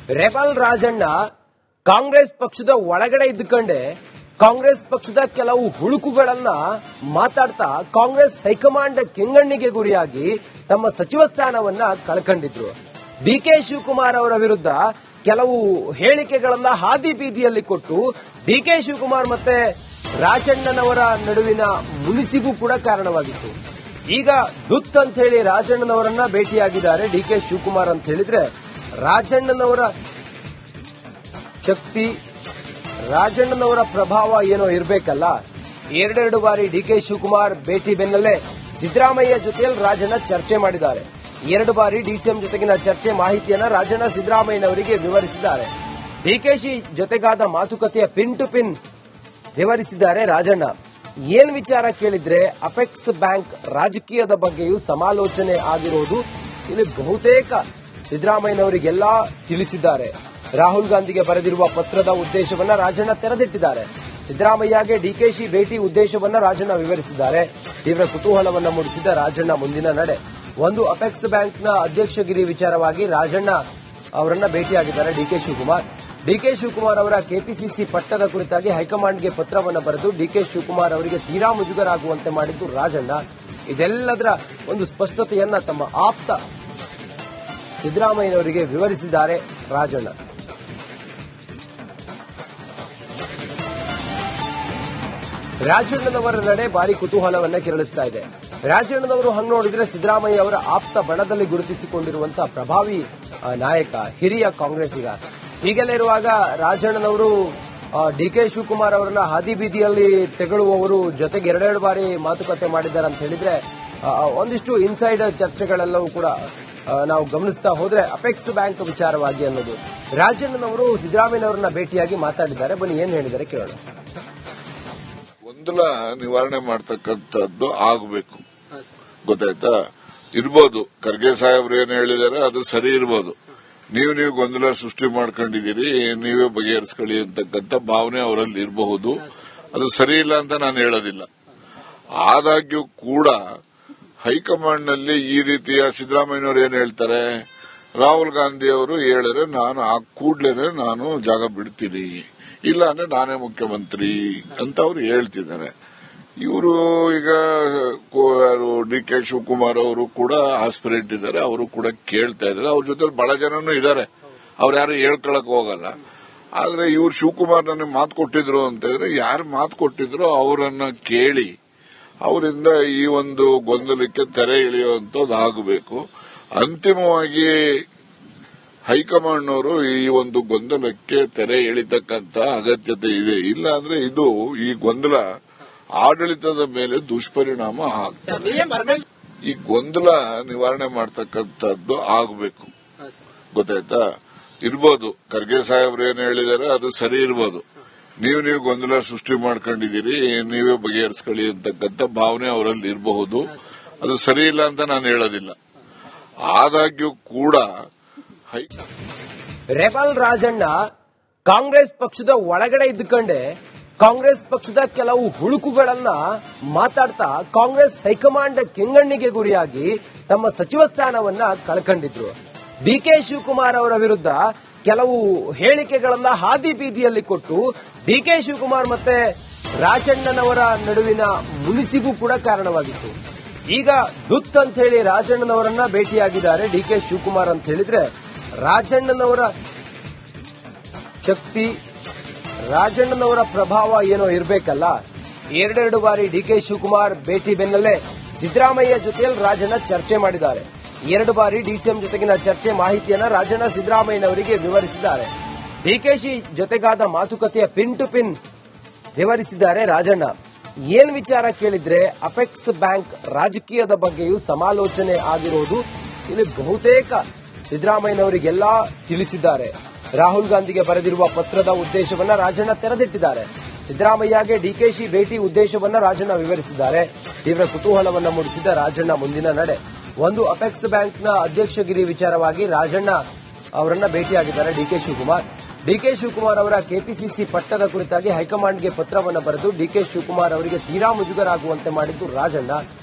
Rebel Rajanna Congress ಪಕ್ಷದ ಒಳಗಡೆ ಇದ್ದುಕೊಂಡೆ ಕಾಂಗ್ರೆಸ್ ಪಕ್ಷದ ಕೆಲವು ಹುಳುಕುಗಳನ್ನ ಮಾತಾಡ್ತಾ ಕಾಂಗ್ರೆಸ್ ಹೈಕಮಾಂಡ್ ಕೆಂಗಣ್ಣಿಗೆ ಗುರಿಯಾಗಿ ತಮ್ಮ ಸಚಿವ ಸ್ಥಾನವನ್ನ ಕಳ್ಕೊಂಡಿದ್ರು. ಡಿಕೆ ಶಿವಕುಮಾರ್ ಅವರ ವಿರುದ್ಧ ಕೆಲವು ಹೇಳಿಕೆಗಳನ್ನ ಹಾದಿ ಬೀದಿಯಲ್ಲಿ ಕೊಟ್ಟು ಡಿಕೆ ಶಿವಕುಮಾರ್ ಮತ್ತೆ ರಾಜಣ್ಣನವರ ನಡುವಿನ ಮುನಿಸಿಗೂ ಕೂಡ ಕಾರಣವಾಗಿತ್ತು. ಈಗ ದುತ್ ಅಂತ ಹೇಳಿ ರಾಜಣ್ಣನವರನ್ನ ಭೇಟಿಯಾಗಿದ್ದಾರೆ ಡಿಕೆ ಶಿವಕುಮಾರ್ ಅಂತ ಹೇಳಿದ್ರೆ ರಾಜಣ್ಣನವರ ಶಕ್ತಿ, ರಾಜಣ್ಣನವರ ಪ್ರಭಾವ ಏನೋ ಇರಬೇಕಲ್ಲ. ಎರಡೆರಡು ಬಾರಿ ಡಿಕೆ ಶಿವಕುಮಾರ್ ಭೇಟಿ ಬೆನ್ನಲ್ಲೇ ಸಿದ್ದರಾಮಯ್ಯ ಜೊತೆಯಲ್ಲಿ ರಾಜಣ್ಣ ಚರ್ಚೆ ಮಾಡಿದ್ದಾರೆ. 2 ಬಾರಿ ಡಿಸಿಎಂ ಜೊತೆಗಿನ ಚರ್ಚೆ ಮಾಹಿತಿಯನ್ನ ರಾಜಣ್ಣ ಸಿದ್ದರಾಮಯ್ಯನವರಿಗೆ ವಿವರಿಸಿದ್ದಾರೆ. ಡಿಕೆಶಿ ಜೊತೆಗಾದ ಮಾತುಕತೆಯ ಪಿನ್ ಟು ಪಿನ್ ವಿವರಿಸಿದ್ದಾರೆ ರಾಜಣ್ಣ. ಏನ್ ವಿಚಾರ ಕೇಳಿದ್ರೆ ಅಪೆಕ್ಸ್ ಬ್ಯಾಂಕ್ ರಾಜಕೀಯದ ಬಗ್ಗೆಯೂ ಸಮಾಲೋಚನೆ ಆಗಿರೋದು ಇಲ್ಲಿ ಬಹುತೇಕ ಸಿದ್ದರಾಮಯ್ಯನವರಿಗೆಲ್ಲ ತಿಳಿಸಿದ್ದಾರೆ. ರಾಹುಲ್ ಗಾಂಧಿಗೆ ಬರೆದಿರುವ ಪತ್ರದ ಉದ್ದೇಶವನ್ನ ರಾಜಣ್ಣ ತೆರೆದಿಟ್ಟಿದ್ದಾರೆ. ಸಿದ್ದರಾಮಯ್ಯಗೆ ಡಿಕೆಶಿ ಭೇಟಿ ಉದ್ದೇಶವನ್ನ ರಾಜಣ್ಣ ವಿವರಿಸಿದ್ದಾರೆ. ತೀವ್ರ ಕುತೂಹಲವನ್ನ ಮೂಡಿಸಿದ ರಾಜಣ್ಣ ಮುಂದಿನ ನಡೆ. ಒಂದು ಅಪೆಕ್ಸ್ ಬ್ಯಾಂಕ್ನ ಅಧ್ಯಕ್ಷಗಿರಿ ವಿಚಾರವಾಗಿ ರಾಜಣ್ಣ ಅವರನ್ನ ಭೇಟಿಯಾಗಿದ್ದಾರೆ ಡಿಕೆ ಶಿವಕುಮಾರ್. ಡಿಕೆ ಶಿವಕುಮಾರ್ ಅವರ ಕೆಪಿಸಿಸಿ ಪಟ್ಟದ ಕುರಿತಾಗಿ ಹೈಕಮಾಂಡ್ಗೆ ಪತ್ರವನ್ನು ಬರೆದು ಡಿಕೆ ಶಿವಕುಮಾರ್ ಅವರಿಗೆ ತೀರಾ ಮುಜುಗರ ಆಗುವಂತೆ ಮಾಡಿದ್ದು ರಾಜಣ್ಣ. ಇದೆಲ್ಲದರ ಒಂದು ಸ್ಪಷ್ಟತೆಯನ್ನ ತಮ್ಮ ಆಪ್ತ ಸಿದ್ದರಾಮಯ್ಯನವರಿಗೆ ವಿವರಿಸಿದ್ದಾರೆ ರಾಜಣ್ಣ. ರಾಜಣ್ಣನವರ ನಡೆ ಭಾರಿ ಕುತೂಹಲವನ್ನ ಕೆರಳಿಸ್ತಾ ಇದೆ. ರಾಜಣ್ಣನವರು ಹಂಗೆ ನೋಡಿದ್ರೆ ಸಿದ್ದರಾಮಯ್ಯ ಅವರ ಆಪ್ತ ಬಣದಲ್ಲಿ ಗುರುತಿಸಿಕೊಂಡಿರುವಂತಹ ಪ್ರಭಾವಿ ನಾಯಕ, ಹಿರಿಯ ಕಾಂಗ್ರೆಸ್ಸಿಗ. ಹೀಗೆಲ್ಲ ಇರುವಾಗ ರಾಜಣ್ಣನವರು ಡಿಕೆ ಶಿವಕುಮಾರ್ ಅವರನ್ನ ಹಾದಿ ಬೀದಿಯಲ್ಲಿ ತೆಗಳುವವರು, ಜೊತೆಗೆ 2 ಬಾರಿ ಮಾತುಕತೆ ಮಾಡಿದ್ದಾರೆ ಅಂತ ಹೇಳಿದ್ರೆ ಒಂದಿಷ್ಟು ಇನ್ಸೈಡ್ ಚರ್ಚೆಗಳೆಲ್ಲವೂ ಕೂಡ ನಾವು ಗಮನಿಸ್ತಾ ಹೋದ್ರೆ ಅಪೆಕ್ಸ್ ಬ್ಯಾಂಕ್ ವಿಚಾರವಾಗಿ ಅನ್ನೋದು. ರಾಜಣ್ಣನವರು ಸಿದ್ದರಾಮಯ್ಯನವರನ್ನ ಭೇಟಿಯಾಗಿ ಮಾತಾಡಿದ್ದಾರೆ. ಬನ್ನಿ ಏನ್ ಹೇಳಿದ್ದಾರೆ ಕೇಳೋಣ. ಗೊಂದಲ ನಿವಾರಣೆ ಮಾಡತಕ್ಕಂಥದ್ದು ಆಗಬೇಕು, ಗೊತ್ತಾಯ್ತಾ? ಇರ್ಬೋದು, ಖರ್ಗೆ ಸಾಹೇಬ್ರು ಏನು ಹೇಳಿದ್ದಾರೆ ಅದು ಸರಿ ಇರ್ಬೋದು. ನೀವು ಗೊಂದಲ ಸೃಷ್ಟಿ ಮಾಡ್ಕೊಂಡಿದ್ದೀರಿ, ನೀವೇ ಬಗೆಹರಿಸ್ಕೊಳ್ಳಿ ಅಂತಕ್ಕಂಥ ಭಾವನೆ ಅವರಲ್ಲಿ ಇರಬಹುದು. ಅದು ಸರಿ ಇಲ್ಲ ಅಂತ ನಾನು ಹೇಳೋದಿಲ್ಲ. ಆದಾಗ್ಯೂ ಕೂಡ ಹೈಕಮಾಂಡ್ನಲ್ಲಿ ಈ ರೀತಿಯ ಸಿದ್ದರಾಮಯ್ಯನವರು ಏನು ಹೇಳ್ತಾರೆ, ರಾಹುಲ್ ಗಾಂಧಿ ಅವರು ಹೇಳಿದ್ರೆ ನಾನು ಆ ಕೂಡ್ಲೇನೆ ನಾನು ಜಾಗ ಬಿಡ್ತೀನಿ, ಇಲ್ಲ ಅಂದ್ರೆ ನಾನೇ ಮುಖ್ಯಮಂತ್ರಿ ಅಂತ ಅವರು ಹೇಳ್ತಿದ್ದಾರೆ. ಇವರು ಈಗ ಡಿ ಕೆ ಶಿವಕುಮಾರ್ ಅವರು ಕೂಡ ಆಸ್ಪಿರೆಂಟ್ ಇದ್ದಾರೆ, ಅವರು ಕೂಡ ಕೇಳ್ತಾ ಇದ್ದಾರೆ. ಅವ್ರ ಜೊತೆ ಬಹಳ ಜನನೂ ಇದ್ದಾರೆ, ಅವ್ರು ಯಾರು ಹೇಳ್ಕೊಳಕ್ ಹೋಗಲ್ಲ. ಆದ್ರೆ ಇವ್ರು ಶಿವಕುಮಾರ್ ನನಗೆ ಮಾತು ಕೊಟ್ಟಿದ್ರು ಅಂತ ಹೇಳಿದ್ರೆ, ಯಾರು ಮಾತು ಕೊಟ್ಟಿದ್ರು ಅವರನ್ನ ಕೇಳಿ ಅವರಿಂದ ಈ ಒಂದು ಗೊಂದಲಕ್ಕೆ ತೆರೆ ಎಳೆಯುವಂತದ್ದು ಆಗಬೇಕು. ಅಂತಿಮವಾಗಿ ಹೈಕಮಾಂಡ್ನವರು ಈ ಒಂದು ಗೊಂದಲಕ್ಕೆ ತೆರೆ ಎಳಿತಕ್ಕಂತ ಅಗತ್ಯತೆ ಇದೆ. ಇಲ್ಲ ಅಂದ್ರೆ ಈ ಗೊಂದಲ ಆಡಳಿತದ ಮೇಲೆ ದುಷ್ಪರಿಣಾಮ ಆಗ್ತದೆ. ಈ ಗೊಂದಲ ನಿವಾರಣೆ ಮಾಡತಕ್ಕಂಥದ್ದು ಆಗಬೇಕು, ಗೊತ್ತಾಯ್ತಾ? ಇರ್ಬೋದು, ಖರ್ಗೆ ಸಾಹೇಬ್ರು ಏನು ಹೇಳಿದ್ದಾರೆ ಅದು ಸರಿ ಇರ್ಬೋದು. ನೀವು ಗೊಂದಲ ಸೃಷ್ಟಿ ಮಾಡ್ಕೊಂಡಿದ್ದೀರಿ, ನೀವೇ ಬಗೆಹರಿಸ್ಕೊಳ್ಳಿ ಅಂತಕ್ಕಂಥ ಭಾವನೆ ಅವರಲ್ಲಿ ಇರಬಹುದು. ಅದು ಸರಿ ಇಲ್ಲ ಅಂತ ನಾನು ಹೇಳೋದಿಲ್ಲ. ಆದಾಗ್ಯೂ ಕೂಡ ರೆಬಲ್ ರಾಜಣ್ಣ ಕಾಂಗ್ರೆಸ್ ಪಕ್ಷದ ಒಳಗಡೆ ಇದ್ದುಕೊಂಡೆ ಕಾಂಗ್ರೆಸ್ ಪಕ್ಷದ ಕೆಲವು ಹುಳುಕುಗಳನ್ನ ಮಾತಾಡ್ತಾ ಕಾಂಗ್ರೆಸ್ ಹೈಕಮಾಂಡ್ ಕೆಂಗಣ್ಣಿಗೆ ಗುರಿಯಾಗಿ ತಮ್ಮ ಸಚಿವ ಸ್ಥಾನವನ್ನ ಕಳ್ಕೊಂಡಿದ್ರು. ಡಿಕೆ ಶಿವಕುಮಾರ್ ಅವರ ವಿರುದ್ಧ ಕೆಲವು ಹೇಳಿಕೆಗಳನ್ನ ಹಾದಿ ಬೀದಿಯಲ್ಲಿ ಕೊಟ್ಟು ಡಿಕೆ ಶಿವಕುಮಾರ್ ಮತ್ತೆ ರಾಜಣ್ಣನವರ ನಡುವಿನ ಮುನಿಸಿಗೂ ಕೂಡ ಕಾರಣವಾಗಿತ್ತು. ಈಗ ದುತ್ ಅಂತ ಹೇಳಿ ರಾಜಣ್ಣನವರನ್ನ ಭೇಟಿಯಾಗಿದ್ದಾರೆ ಡಿಕೆ ಶಿವಕುಮಾರ್ ಅಂತ ಹೇಳಿದ್ರೆ ರಾಜಣ್ಣನವರ ಶಕ್ತಿ, ರಾಜಣ್ಣನವರ ಪ್ರಭಾವ ಏನೋ ಇರಬೇಕಲ್ಲ. 2 ಬಾರಿ ಡಿಕೆ ಶಿವಕುಮಾರ್ ಭೇಟಿ ಬೆನ್ನಲ್ಲೇ ಸಿದ್ದರಾಮಯ್ಯ ಜೊತೆಯಲ್ಲಿ ರಾಜಣ್ಣ ಚರ್ಚೆ ಮಾಡಿದ್ದಾರೆ. 2 ಬಾರಿ ಡಿಸಿಎಂ ಜೊತೆಗಿನ ಚರ್ಚೆ ಮಾಹಿತಿಯನ್ನ ರಾಜಣ್ಣ ಸಿದ್ದರಾಮಯ್ಯನವರಿಗೆ ವಿವರಿಸಿದ್ದಾರೆ. ಡಿಕೆಶಿ ಜೊತೆಗಾದ ಮಾತುಕತೆಯ ಪಿನ್ ಟು ಪಿನ್ ವಿವರಿಸಿದ್ದಾರೆ ರಾಜಣ್ಣ. ಏನ್ ವಿಚಾರ ಕೇಳಿದ್ರೆ ಅಪೆಕ್ಸ್ ಬ್ಯಾಂಕ್ ರಾಜಕೀಯದ ಬಗ್ಗೆಯೂ ಸಮಾಲೋಚನೆ ಆಗಿರೋದು ಇಲ್ಲಿ ಬಹುತೇಕ ಸಿದ್ದರಾಮಯ್ಯನವರಿಗೆಲ್ಲ ತಿಳಿಸಿದ್ದಾರೆ. ರಾಹುಲ್ ಗಾಂಧಿಗೆ ಬರೆದಿರುವ ಪತ್ರದ ಉದ್ದೇಶವನ್ನ ರಾಜಣ್ಣ ತೆರೆದಿಟ್ಟಿದ್ದಾರೆ. ಸಿದ್ದರಾಮಯ್ಯಗೆ ಡಿಕೆಶಿ ಭೇಟಿ ಉದ್ದೇಶವನ್ನ ರಾಜಣ್ಣ ವಿವರಿಸಿದ್ದಾರೆ. ತೀವ್ರ ಕುತೂಹಲವನ್ನ ಮೂಡಿಸಿದ ರಾಜಣ್ಣ ಮುಂದಿನ ನಡೆ. ಒಂದು ಅಪೆಕ್ಸ್ ಬ್ಯಾಂಕ್ನ ಅಧ್ಯಕ್ಷಗಿರಿ ವಿಚಾರವಾಗಿ ರಾಜಣ್ಣ ಅವರನ್ನ ಭೇಟಿಯಾಗಿದ್ದಾರೆ ಡಿಕೆ ಶಿವಕುಮಾರ್. ಡಿಕೆ ಶಿವಕುಮಾರ್ ಅವರ ಕೆಪಿಸಿಸಿ ಪಟ್ಟದ ಕುರಿತಾಗಿ ಹೈಕಮಾಂಡ್ಗೆ ಪತ್ರವನ್ನು ಬರೆದು ಡಿಕೆ ಶಿವಕುಮಾರ್ ಅವರಿಗೆ ತೀರಾ ಮುಜುಗರ ಆಗುವಂತೆ ಮಾಡಿದ್ದು ರಾಜಣ್ಣ.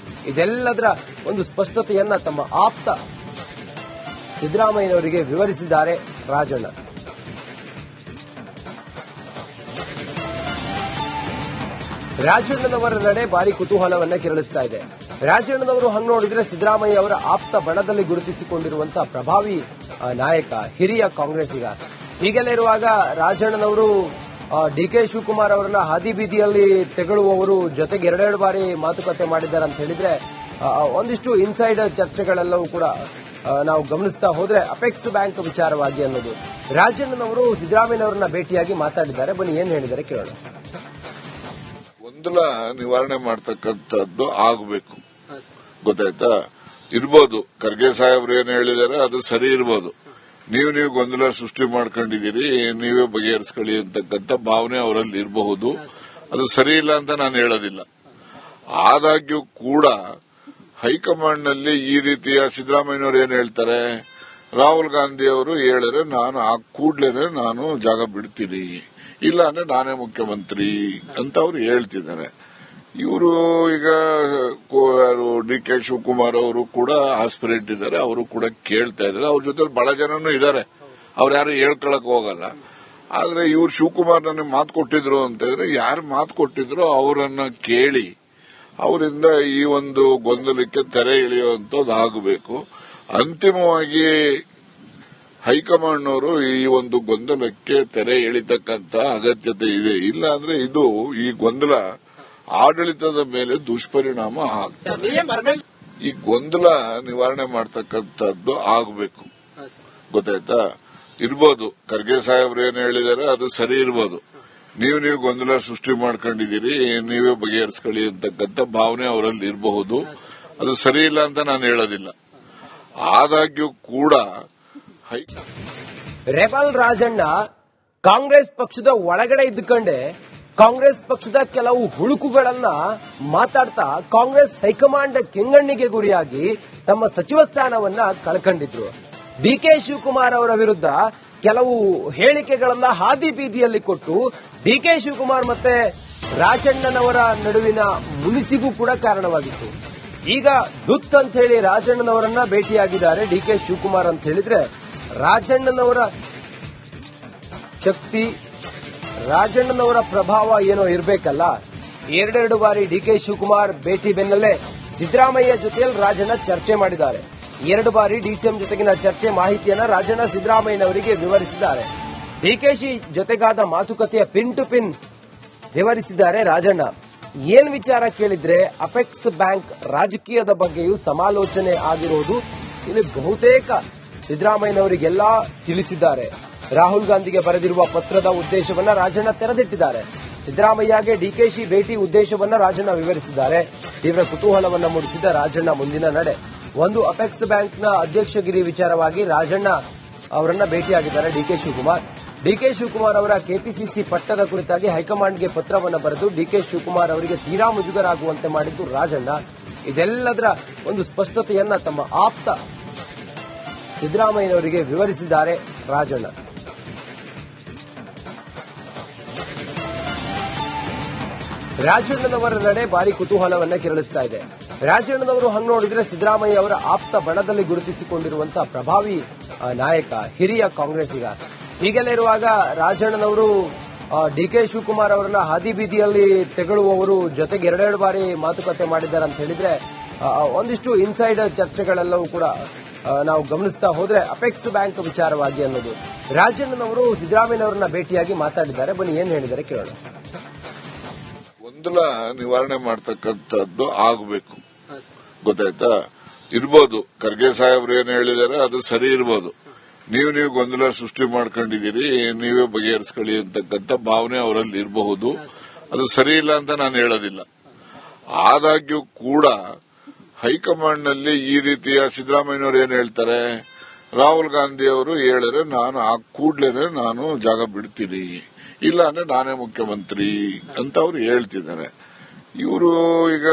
ಇದೆಲ್ಲದರ ಒಂದು ಸ್ಪಷ್ಟತೆಯನ್ನ ತಮ್ಮ ಆಪ್ತ ಸಿದ್ದರಾಮಯ್ಯನವರಿಗೆ ವಿವರಿಸಿದ್ದಾರೆ ರಾಜಣ್ಣ. ರಾಜಣ್ಣನವರ ನಡೆ ಭಾರಿ ಕುತೂಹಲವನ್ನ ಕೆರಳಿಸ್ತಾ ಇದೆ. ರಾಜಣ್ಣನವರು ಹಂಗ್ ನೋಡಿದ್ರೆ ಸಿದ್ದರಾಮಯ್ಯ ಅವರ ಆಪ್ತ ಬಣದಲ್ಲಿ ಗುರುತಿಸಿಕೊಂಡಿರುವಂತಹ ಪ್ರಭಾವಿ ನಾಯಕ, ಹಿರಿಯ ಕಾಂಗ್ರೆಸ್ಸಿಗ. ಹೀಗೆಲ್ಲ ಇರುವಾಗ ರಾಜಣ್ಣನವರು ಡಿಕೆ ಶಿವಕುಮಾರ್ ಅವರನ್ನ ಹಾದಿ ಬೀದಿಯಲ್ಲಿ ತೆಗಳುವವರು, ಜೊತೆಗೆ ಎರಡೆರಡು ಬಾರಿ ಮಾತುಕತೆ ಮಾಡಿದ್ದಾರೆ ಅಂತ ಹೇಳಿದ್ರೆ ಒಂದಿಷ್ಟು ಇನ್ಸೈಡ್ ಚರ್ಚೆಗಳೆಲ್ಲವೂ ಕೂಡ ನಾವು ಗಮನಿಸ್ತಾ ಹೋದ್ರೆ ಅಪೆಕ್ಸ್ ಬ್ಯಾಂಕ್ ವಿಚಾರವಾಗಿ ಅನ್ನೋದು. ರಾಜಣ್ಣನವರು ಸಿದ್ದರಾಮಯ್ಯನವರನ್ನ ಭೇಟಿಯಾಗಿ ಮಾತಾಡಿದ್ದಾರೆ. ಬನ್ನಿ ಏನ್ ಹೇಳಿದ್ದಾರೆ ಕೇಳೋಣ. ಗೊಂದಲ ನಿವಾರಣೆ ಮಾಡ್ತಕ್ಕಂಥದ್ದು ಆಗಬೇಕು, ಗೊತ್ತಾಯ್ತಾ? ಇರ್ಬೋದು, ಖರ್ಗೆ ಸಾಹೇಬ್ರು ಏನ್ ಹೇಳಿದಾರೆ ಅದು ಸರಿ ಇರ್ಬೋದು. ನೀವು ಗೊಂದಲ ಸೃಷ್ಟಿ ಮಾಡ್ಕೊಂಡಿದ್ದೀರಿ, ನೀವೇ ಬಗೆಹರಿಸ್ಕೊಳ್ಳಿ ಅಂತಕ್ಕಂಥ ಭಾವನೆ ಅವರಲ್ಲಿ ಇರಬಹುದು. ಅದು ಸರಿ ಇಲ್ಲ ಅಂತ ನಾನು ಹೇಳೋದಿಲ್ಲ. ಆದಾಗ್ಯೂ ಕೂಡ ಹೈಕಮಾಂಡ್ನಲ್ಲಿ ಈ ರೀತಿಯ ಸಿದ್ದರಾಮಯ್ಯನವರು ಏನ್ ಹೇಳ್ತಾರೆ, ರಾಹುಲ್ ಗಾಂಧಿ ಅವರು ಹೇಳಿದ್ರೆ ನಾನು ಆ ಕೂಡ್ಲೇನೆ ನಾನು ಜಾಗ ಬಿಡ್ತೀನಿ, ಇಲ್ಲ ಅಂದ್ರೆ ನಾನೇ ಮುಖ್ಯಮಂತ್ರಿ ಅಂತ ಅವರು ಹೇಳ್ತಿದ್ದಾರೆ. ಇವರು ಈಗ ಡಿ ಕೆ ಶಿವಕುಮಾರ್ ಅವರು ಕೂಡ ಆಸ್ಪಿರೆಂಟ್ ಇದ್ದಾರೆ, ಅವರು ಕೂಡ ಕೇಳ್ತಾ ಇದ್ದಾರೆ. ಅವ್ರ ಜೊತೆ ಬಹಳ ಜನನೂ ಇದ್ದಾರೆ, ಅವ್ರು ಯಾರು ಹೇಳ್ಕೊಳಕ್ ಹೋಗಲ್ಲ. ಆದ್ರೆ ಇವ್ರು ಶಿವಕುಮಾರ್ ನನಗೆ ಮಾತು ಕೊಟ್ಟಿದ್ರು ಅಂತ ಹೇಳಿದ್ರೆ, ಯಾರು ಮಾತು ಕೊಟ್ಟಿದ್ರು ಅವರನ್ನ ಕೇಳಿ ಅವರಿಂದ ಈ ಒಂದು ಗೊಂದಲಕ್ಕೆ ತೆರೆ ಎಳೆಯುವಂತದ್ದು ಆಗಬೇಕು. ಅಂತಿಮವಾಗಿ ಹೈಕಮಾಂಡ್ನವರು ಈ ಒಂದು ಗೊಂದಲಕ್ಕೆ ತೆರೆ ಎಳಿತಕ್ಕಂತ ಅಗತ್ಯತೆ ಇದೆ. ಇಲ್ಲ ಅಂದ್ರೆ ಈ ಗೊಂದಲ ಆಡಳಿತದ ಮೇಲೆ ದುಷ್ಪರಿಣಾಮ ಆಗ್ತದೆ. ಈ ಗೊಂದಲ ನಿವಾರಣೆ ಮಾಡ್ತಕ್ಕಂಥದ್ದು ಆಗಬೇಕು, ಗೊತ್ತಾಯ್ತಾ? ಇರ್ಬೋದು, ಖರ್ಗೆ ಸಾಹೇಬ್ರು ಏನ್ ಹೇಳಿದಾರೆ ಅದು ಸರಿ ಇರ್ಬೋದು. ನೀವು ಗೊಂದಲ ಸೃಷ್ಟಿ ಮಾಡ್ಕೊಂಡಿದ್ದೀರಿ, ನೀವೇ ಬಗೆಹರಿಸ್ಕೊಳ್ಳಿ ಅಂತಕ್ಕಂಥ ಭಾವನೆ ಅವರಲ್ಲಿ ಇರಬಹುದು. ಅದು ಸರಿ ಇಲ್ಲ ಅಂತ ನಾನು ಹೇಳೋದಿಲ್ಲ. ಆದಾಗ್ಯೂ ಕೂಡ ರೆಬಲ್ ರಾಜಣ್ಣ ಕಾಂಗ್ರೆಸ್ ಪಕ್ಷದ ಒಳಗಡೆ ಇದ್ದುಕೊಂಡೆ ಕಾಂಗ್ರೆಸ್ ಪಕ್ಷದ ಕೆಲವು ಹುಳುಕುಗಳನ್ನ ಮಾತಾಡ್ತಾ ಕಾಂಗ್ರೆಸ್ ಹೈಕಮಾಂಡ್ ಕೆಂಗಣ್ಣಿಗೆ ಗುರಿಯಾಗಿ ತಮ್ಮ ಸಚಿವ ಸ್ಥಾನವನ್ನ ಕಳ್ಕೊಂಡಿದ್ರು. ಡಿಕೆ ಶಿವಕುಮಾರ್ ಅವರ ವಿರುದ್ಧ ಕೆಲವು ಹೇಳಿಕೆಗಳನ್ನ ಹಾದಿ ಬೀದಿಯಲ್ಲಿ ಕೊಟ್ಟು ಡಿಕೆ ಶಿವಕುಮಾರ್ ಮತ್ತೆ ರಾಜಣ್ಣನವರ ನಡುವಿನ ಮುನಿಸಿಗೂ ಕೂಡ ಕಾರಣವಾಗಿತ್ತು. ಈಗ ದುತ್ ಅಂತ ಹೇಳಿ ರಾಜಣ್ಣನವರನ್ನ ಭೇಟಿಯಾಗಿದ್ದಾರೆ ಡಿಕೆ ಶಿವಕುಮಾರ್ ಅಂತ ಹೇಳಿದ್ರೆ, ರಾಜಣ್ಣನವರ ಶಕ್ತಿ, ರಾಜಣ್ಣನವರ ಪ್ರಭಾವ ಏನೋ ಇರಬೇಕಲ್ಲ. ಎರಡೆರಡು ಬಾರಿ ಡಿಕೆ ಶಿವಕುಮಾರ್ ಭೇಟಿ ಬೆನ್ನಲ್ಲೇ ಸಿದ್ದರಾಮಯ್ಯ ಜೊತೆಯಲ್ಲಿ ರಾಜಣ್ಣ ಚರ್ಚೆ ಮಾಡಿದ್ದಾರೆ. 2 ಬಾರಿ ಡಿಸಿಎಂ ಜೊತೆಗಿನ ಚರ್ಚೆ ಮಾಹಿತಿಯನ್ನ ರಾಜಣ್ಣ ಸಿದ್ದರಾಮಯ್ಯನವರಿಗೆ ವಿವರಿಸಿದ್ದಾರೆ. ಡಿಕೆಶಿ ಜೊತೆಗಾದ ಮಾತುಕತೆಯ ಪಿನ್ ಟು ಪಿನ್ ವಿವರಿಸಿದ್ದಾರೆ ರಾಜಣ್ಣ. ಏನ್ ವಿಚಾರ ಕೇಳಿದ್ರೆ, ಅಪೆಕ್ಸ್ ಬ್ಯಾಂಕ್ ರಾಜಕೀಯದ ಬಗ್ಗೆಯೂ ಸಮಾಲೋಚನೆ ಆಗಿರುವುದು ಇಲ್ಲಿ ಬಹುತೇಕ ಸಿದ್ದರಾಮಯ್ಯನವರಿಗೆಲ್ಲ ತಿಳಿಸಿದ್ದಾರೆ. ರಾಹುಲ್ ಗಾಂಧಿಗೆ ಬರೆದಿರುವ ಪತ್ರದ ಉದ್ದೇಶವನ್ನ ರಾಜಣ್ಣ ತೆರೆದಿಟ್ಟಿದ್ದಾರೆ. ಸಿದ್ದರಾಮಯ್ಯಗೆ ಡಿಕೆಶಿ ಭೇಟಿ ಉದ್ದೇಶವನ್ನ ರಾಜಣ್ಣ ವಿವರಿಸಿದ್ದಾರೆ. ತೀವ್ರ ಕುತೂಹಲವನ್ನ ಮೂಡಿಸಿದ ರಾಜಣ್ಣ ಮುಂದಿನ ನಡೆ. ಒಂದು, ಅಪೆಕ್ಸ್ ಬ್ಯಾಂಕ್ನ ಅಧ್ಯಕ್ಷಗಿರಿ ವಿಚಾರವಾಗಿ ರಾಜಣ್ಣ ಅವರನ್ನ ಭೇಟಿಯಾಗಿದ್ದಾರೆ ಡಿಕೆ ಶಿವಕುಮಾರ್. ಡಿಕೆ ಶಿವಕುಮಾರ್ ಅವರ ಕೆಪಿಸಿಸಿ ಪಟ್ಟದ ಕುರಿತಾಗಿ ಹೈಕಮಾಂಡ್ಗೆ ಪತ್ರವನ್ನು ಬರೆದು ಡಿಕೆ ಶಿವಕುಮಾರ್ ಅವರಿಗೆ ತೀರಾ ಮುಜುಗರ ಆಗುವಂತೆ ಮಾಡಿದ್ದು ರಾಜಣ್ಣ. ಇದೆಲ್ಲದರ ಒಂದು ಸ್ಪಷ್ಟತೆಯನ್ನ ತಮ್ಮ ಆಪ್ತ ಸಿದ್ದರಾಮಯ್ಯನವರಿಗೆ ವಿವರಿಸಿದ್ದಾರೆ ರಾಜಣ್ಣ. ರಾಜಣ್ಣನವರ ನಡೆ ಭಾರಿ ಕುತೂಹಲವನ್ನ ಕೆರಳಿಸ್ತಾ ಇದೆ. ರಾಜಣ್ಣನವರು ಹಂಗ್ ನೋಡಿದ್ರೆ ಸಿದ್ದರಾಮಯ್ಯ ಅವರ ಆಪ್ತ ಬಣದಲ್ಲಿ ಗುರುತಿಸಿಕೊಂಡಿರುವಂತಹ ಪ್ರಭಾವಿ ನಾಯಕ, ಹಿರಿಯ ಕಾಂಗ್ರೆಸ್ಸಿಗ. ಹೀಗೆಲ್ಲ ಇರುವಾಗ ರಾಜಣ್ಣನವರು ಡಿಕೆ ಶಿವಕುಮಾರ್ ಅವರನ್ನ ಹಾದಿ ಬೀದಿಯಲ್ಲಿ ತೆಗಳುವವರು, ಜೊತೆಗೆ ಎರಡೆರಡು ಬಾರಿ ಮಾತುಕತೆ ಮಾಡಿದ್ದಾರೆ ಅಂತ ಹೇಳಿದ್ರೆ ಒಂದಿಷ್ಟು ಇನ್ಸೈಡ್ ಚರ್ಚೆಗಳೆಲ್ಲವೂ ಕೂಡ ನಾವು ಗಮನಿಸ್ತಾ ಹೋದ್ರೆ ಅಪೆಕ್ಸ್ ಬ್ಯಾಂಕ್ ವಿಚಾರವಾಗಿ ಅನ್ನೋದು. ರಾಜಣ್ಣನವರು ಸಿದ್ದರಾಮಯ್ಯನವರನ್ನ ಭೇಟಿಯಾಗಿ ಮಾತಾಡಿದ್ದಾರೆ. ಬನ್ನಿ ಏನ್ ಹೇಳಿದ್ದಾರೆ ಕೇಳೋಣ. ಗೊಂದಲ ನಿವಾರಣೆ ಮಾಡ್ತಕ್ಕಂಥದ್ದು ಆಗಬೇಕು, ಗೊತ್ತಾಯ್ತಾ? ಇರ್ಬೋದು, ಖರ್ಗೆ ಸಾಹೇಬ್ರು ಏನ್ ಹೇಳಿದಾರೆ ಅದು ಸರಿ ಇರ್ಬೋದು. ನೀವು ಗೊಂದಲ ಸೃಷ್ಟಿ ಮಾಡ್ಕೊಂಡಿದ್ದೀರಿ, ನೀವೇ ಬಗೆಹರಿಸ್ಕೊಳ್ಳಿ ಅಂತಕ್ಕಂಥ ಭಾವನೆ ಅವರಲ್ಲಿ ಇರಬಹುದು. ಅದು ಸರಿ ಇಲ್ಲ ಅಂತ ನಾನು ಹೇಳೋದಿಲ್ಲ. ಆದಾಗ್ಯೂ ಕೂಡ ಹೈಕಮಾಂಡ್ನಲ್ಲಿ ಈ ರೀತಿಯ ಸಿದ್ದರಾಮಯ್ಯನವರು ಏನ್ ಹೇಳ್ತಾರೆ, ರಾಹುಲ್ ಗಾಂಧಿ ಅವರು ಹೇಳಿದ್ರೆ ನಾನು ಆ ಕೂಡ್ಲೇನೆ ನಾನು ಜಾಗ ಬಿಡ್ತೀನಿ, ಇಲ್ಲ ಅಂದ್ರೆ ನಾನೇ ಮುಖ್ಯಮಂತ್ರಿ ಅಂತ ಅವರು ಹೇಳ್ತಿದ್ದಾರೆ. ಇವರು ಈಗ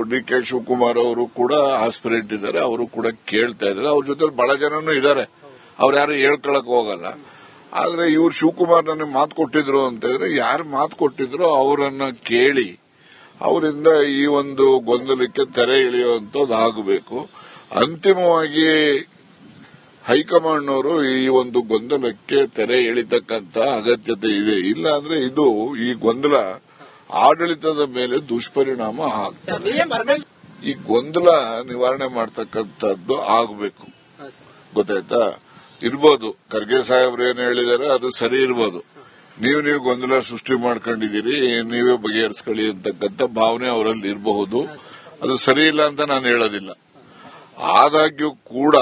ಡಿ ಕೆ ಶಿವಕುಮಾರ್ ಅವರು ಕೂಡ ಆಸ್ಪಿರೆಂಟ್ ಇದ್ದಾರೆ, ಅವರು ಕೂಡ ಕೇಳ್ತಾ ಇದ್ದಾರೆ. ಅವ್ರ ಜೊತೆ ಬಹಳ ಜನನೂ ಇದ್ದಾರೆ, ಅವ್ರು ಯಾರು ಹೇಳ್ಕೊಳಕ್ ಹೋಗಲ್ಲ. ಆದ್ರೆ ಇವ್ರು ಶಿವಕುಮಾರ್ ನನಗೆ ಮಾತು ಕೊಟ್ಟಿದ್ರು ಅಂತ ಹೇಳಿದ್ರೆ, ಯಾರು ಮಾತು ಕೊಟ್ಟಿದ್ರು ಅವರನ್ನ ಕೇಳಿ ಅವರಿಂದ ಈ ಒಂದು ಗೊಂದಲಕ್ಕೆ ತೆರೆ ಎಳೆಯುವಂತದ್ದು ಆಗಬೇಕು. ಅಂತಿಮವಾಗಿ ಹೈಕಮಾಂಡ್ನವರು ಈ ಒಂದು ಗೊಂದಲಕ್ಕೆ ತೆರೆ ಎಳಿತಕ್ಕಂತ ಅಗತ್ಯತೆ ಇದೆ. ಇಲ್ಲ ಅಂದ್ರೆ ಈ ಗೊಂದಲ ಆಡಳಿತದ ಮೇಲೆ ದುಷ್ಪರಿಣಾಮ ಆಗ್ತದೆ. ಈ ಗೊಂದಲ ನಿವಾರಣೆ ಮಾಡ್ತಕ್ಕಂಥದ್ದು ಆಗಬೇಕು. ಗೊತ್ತಾಯ್ತಾ? ಇರ್ಬೋದು, ಖರ್ಗೆ ಸಾಹೇಬ್ರು ಏನ್ ಹೇಳಿದಾರೆ ಅದು ಸರಿ ಇರ್ಬೋದು. ನೀವು ಗೊಂದಲ ಸೃಷ್ಟಿ ಮಾಡ್ಕೊಂಡಿದ್ದೀರಿ, ನೀವೇ ಬಗೆಹರಿಸ್ಕೊಳ್ಳಿ ಅಂತಕ್ಕಂಥ ಭಾವನೆ ಅವರಲ್ಲಿ ಇರಬಹುದು. ಅದು ಸರಿ ಇಲ್ಲ ಅಂತ ನಾನು ಹೇಳೋದಿಲ್ಲ. ಆದಾಗ್ಯೂ ಕೂಡ